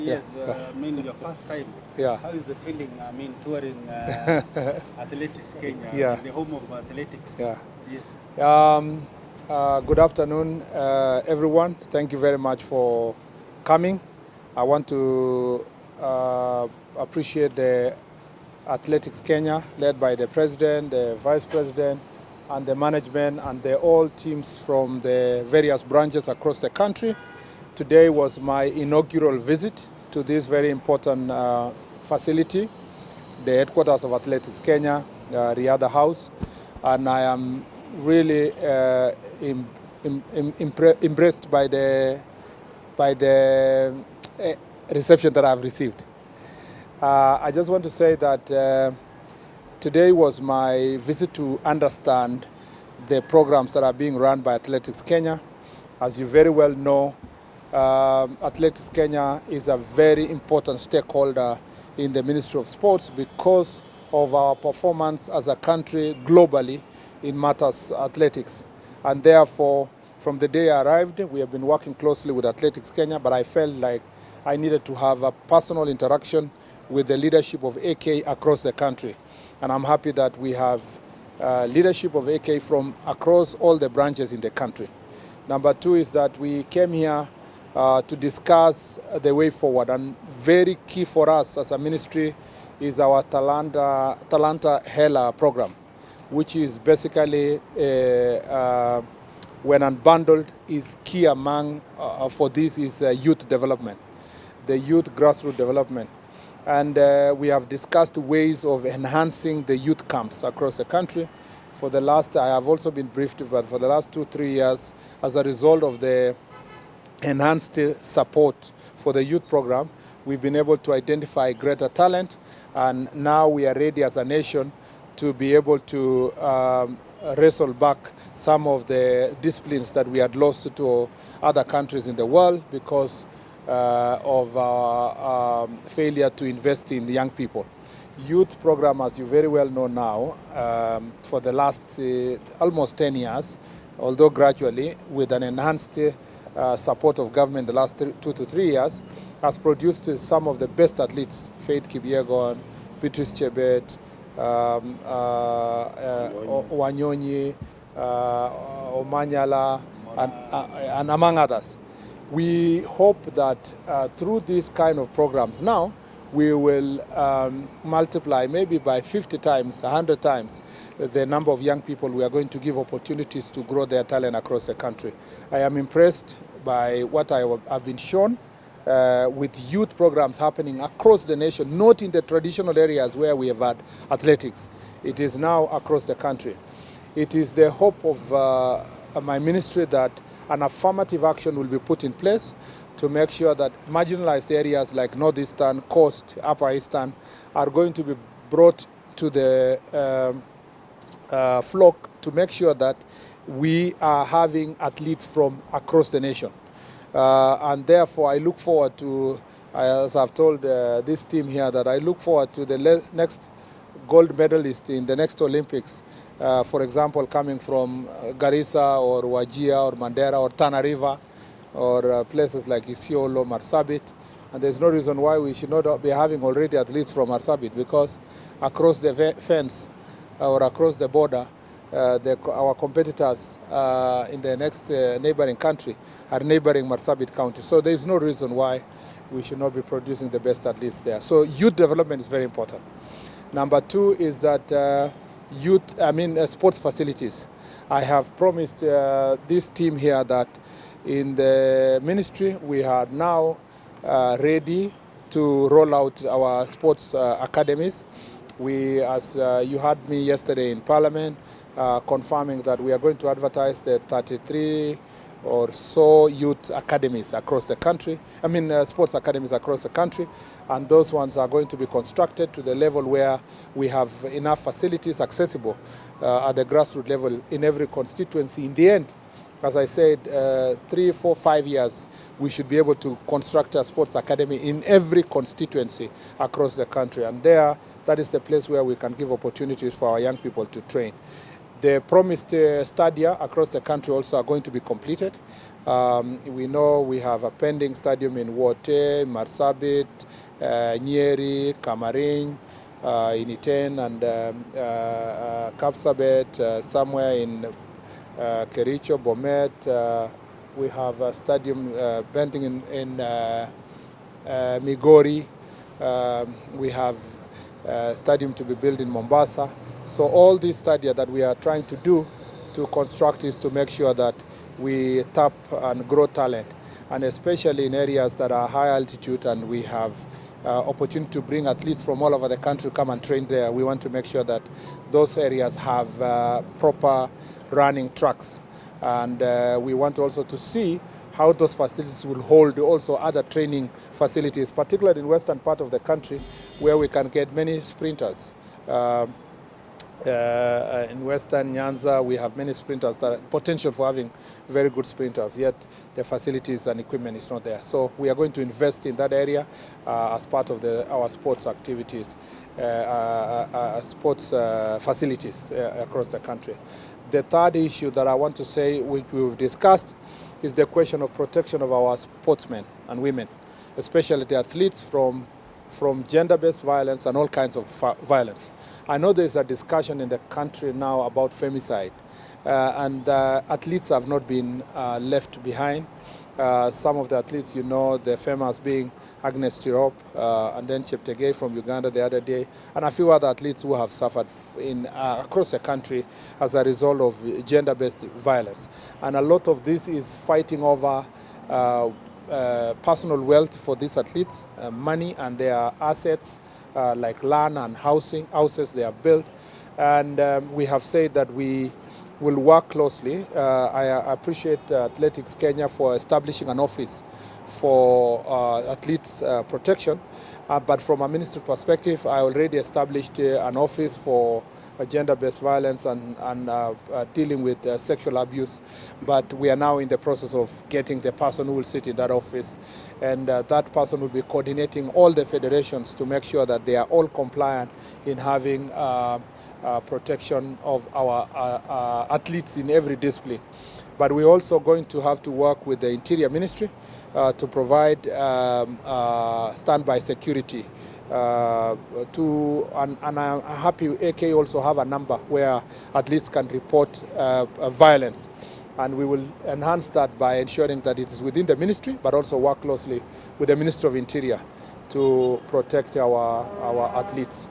Yes, I mean your first time. Yeah. How is the feeling? I mean touring Athletics Kenya, Yeah. the home of athletics. Yeah. Yes. Good afternoon, everyone. Thank you very much for coming. I want to appreciate the Athletics Kenya, led by the president, the vice president, and the management, and the all teams from the various branches across the country. Today was my inaugural visit to this very important facility, the headquarters of Athletics Kenya, Riadha House, and I am really impressed by the reception that I've received. I just want to say that today was my visit to understand the programs that are being run by Athletics Kenya. As you very well know, Athletics Kenya is a very important stakeholder in the Ministry of Sports because of our performance as a country globally in matters athletics. And therefore, from the day I arrived, we have been working closely with Athletics Kenya, but I felt like I needed to have a personal interaction with the leadership of AK across the country. And I'm happy that we have leadership of AK from across all the branches in the country. Number two is that we came here to discuss the way forward, and very key for us as a ministry is our Talanta Hela program, which is basically when unbundled is key among for this is youth development, the youth grassroots development. And we have discussed ways of enhancing the youth camps across the country. For the last, I have also been briefed, but for the last 2-3 years, as a result of the enhanced support for the youth program, we've been able to identify greater talent, and now we are ready as a nation to be able to wrestle back some of the disciplines that we had lost to other countries in the world because of our failure to invest in the young people. Youth program, as you very well know now, for the last almost 10 years, although gradually, with an enhanced support of government the last 2 to 3 years, has produced some of the best athletes, Faith Kipyegon, Beatrice Chebet, Wanyonyi, Omanyala, and among others. We hope that through these kind of programs now, we will multiply maybe by 50 times, 100 times the number of young people we are going to give opportunities to grow their talent across the country. I am impressed by what I have been shown with youth programs happening across the nation, not in the traditional areas where we have had athletics. It is now across the country. It is the hope of my ministry that an affirmative action will be put in place to make sure that marginalized areas like Northeastern, Coast, Upper Eastern are going to be brought to the flock to make sure that we are having athletes from across the nation. And therefore, I look forward to, as I've told this team here, that I look forward to the next gold medalist in the next Olympics. For example, coming from Garissa or Wajir or Mandera or Tana River or places like Isiolo, Marsabit. And there's no reason why we should not be having already athletes from Marsabit, because across the fence or across the border, our competitors in the next neighboring country are neighboring Marsabit County. So there's no reason why we should not be producing the best athletes there. So youth development is very important. Number two is that sports facilities. I have promised this team here that in the ministry we are now ready to roll out our sports academies. We, as you heard me yesterday in Parliament, confirming that we are going to advertise the 33 or so youth academies across the country, sports academies across the country, and those ones are going to be constructed to the level where we have enough facilities accessible at the grassroots level in every constituency. In the end, as I said, 3, 4, 5 years, we should be able to construct a sports academy in every constituency across the country, and that is the place where we can give opportunities for our young people to train. The promised stadia across the country also are going to be completed. We know we have a pending stadium in Wote, Marsabit, Nyeri, Kamarin, in Iten, and Kapsabet, somewhere in Kericho, Bomet. We have a stadium pending in Migori. We have a stadium to be built in Mombasa. So all these studies that we are trying to do to construct is to make sure that we tap and grow talent, and especially in areas that are high altitude, and we have opportunity to bring athletes from all over the country to come and train there. We want to make sure that those areas have proper running tracks, and we want also to see how those facilities will hold also other training facilities, particularly in western part of the country, where we can get many sprinters. In western Nyanza, we have many sprinters that have potential for having very good sprinters, yet the facilities and equipment is not there. So we are going to invest in that area as part of our sports activities, sports facilities across the country. The third issue that I want to say, which we've discussed, is the question of protection of our sportsmen and women, especially the athletes from gender-based violence and all kinds of violence. I know there's a discussion in the country now about femicide, and athletes have not been left behind. Some of the athletes, you know, the famous being Agnes Tirop, and then Cheptegei from Uganda the other day, and a few other athletes who have suffered across the country as a result of gender-based violence. And a lot of this is fighting over personal wealth for these athletes, money and their assets, like land and houses they have built. And we have said that we will work closely. I appreciate Athletics Kenya for establishing an office for athletes protection. But from a ministry perspective, I already established an office for gender-based violence and dealing with sexual abuse. But we are now in the process of getting the person who will sit in that office. And that person will be coordinating all the federations to make sure that they are all compliant in having protection of our athletes in every discipline. But we're also going to have to work with the Interior Ministry to provide standby security. And I'm happy AK also have a number where athletes can report violence. And we will enhance that by ensuring that it is within the ministry, but also work closely with the Ministry of Interior to protect our athletes.